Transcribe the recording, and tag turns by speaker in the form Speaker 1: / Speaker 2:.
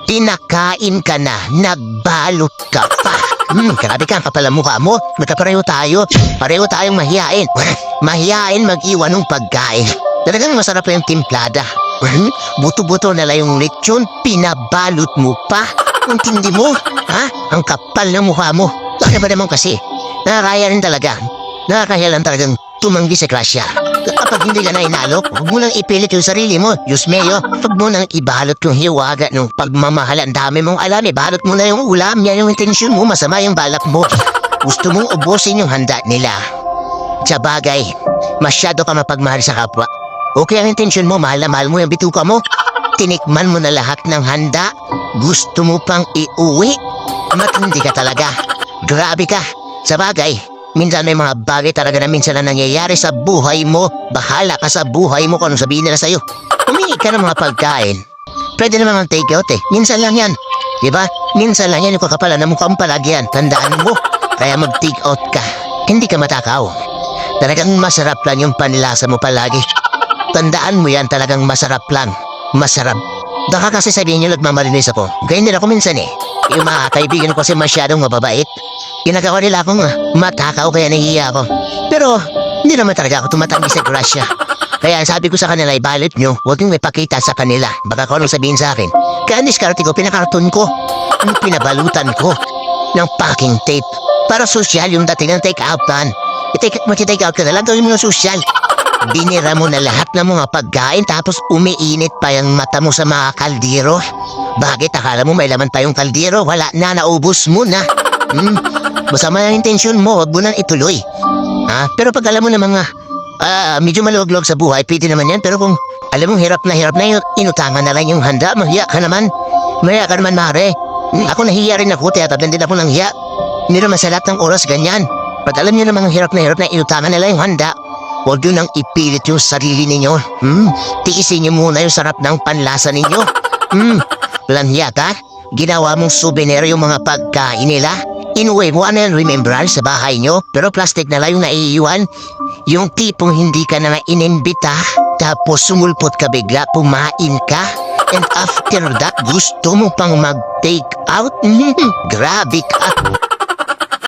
Speaker 1: Pinakain ka na, nagbalot ka pa. Grabe ka, ang kapal ang mukha mo. Magkapareho tayo. Pareho tayong mahiyain. Mahiyain mag-iwan ng pagkain. Talagang masarap pa yung timplada. Buto-buto na lang yung lechon, pinabalot mo pa. Ang tindi mo, ha? Ang kapal ng mukha mo. Ano ba naman kasi? Nakakaya rin talaga. Nakakaya lang talagang tumanggi sa grasya. Kapag hindi ka na inalok, huwag mo nang ipilit yung sarili mo. Diyos mayo, huwag mo nang ibalot yung hiwaga ng pagmamahal. Ang dami mong alam, ibalot mo na yung ulam. Yan yung intensyon mo, masama yung balak mo. Gusto mong ubusin yung handa nila. Sa bagay, masyado ka mapagmahal sa kapwa. Okay ang intensyon mo, mahal na mahal mo yung bituka mo. Tinikman mo na lahat ng handa. Gusto mo pang iuwi? Matindi ka talaga. Grabe ka. Sa bagay, minsan may mga bagay talaga na minsan na nangyayari sa buhay mo. Bahala ka sa buhay mo kung anong sabihin nila sa'yo. Humingi ka ng mga pagkain. Pwede naman ang take out eh. Minsan lang yan. Diba? Minsan lang yan yung kakapalan na mukhang palagi yan. Tandaan mo. Kaya mag-take out ka. Hindi ka matakaw. Talagang masarap lang yung panlasa mo palagi. Tandaan mo yan, talagang masarap lang. Masarap. Baka kasi sabihin nyo nagmamarinis ako. Ganyan din ako minsan eh. Yung mga kaibigan ko kasi masyadong mababait. Ginagawa nila akong matakaw kaya nahihiya ako. Pero hindi naman talaga ako tumatanggi sa grasya. Kaya sabi ko sa kanila, ibalit nyo, huwag nyo ipakita sa kanila. Baka kung anong sabihin sa akin. Kaya diskarte ko, pinakarton ko. Pinabalutan ko ng packing tape. Para social yung dating ng take-out-an. Mag-take out ka na lang, gawin mo ng social. Binira mo na lahat ng mga pagkain tapos umiinit pa yung mata mo sa mga kaldero. Bakit? Akala mo may laman pa yung kaldero? Wala na, naubos mo na. Masama yung intensyon mo, wag mo nang ituloy. Pero pag alam mo na mga medyo maluwag-luwag sa buhay, pwede naman yan. Pero kung alam mo hirap na yun, inutangan na lang yung handa, mahiya ka naman. Mahiya ka naman, mare. Ako nahiya rin ako, tiyataban din ako ng hiya. Hindi naman sa lahat ng oras ganyan. Pag alam nyo namang hirap na inutangan na lang yung handa, huwag nyo nang ipilit yung sarili ninyo. Tiisin nyo muna yung sarap ng panlasa ninyo. Walang hiya ka? Ginawa mong souvenir yung mga pagkain nila. Inuwi mo ano yung remembrance sa bahay nyo, pero plastic na lang yung naiiwan. Yung tipong hindi ka na inimbita, tapos sumulpot ka bigla, pumain ka. And after that, gusto mo pang mag-take out? Grabe ka.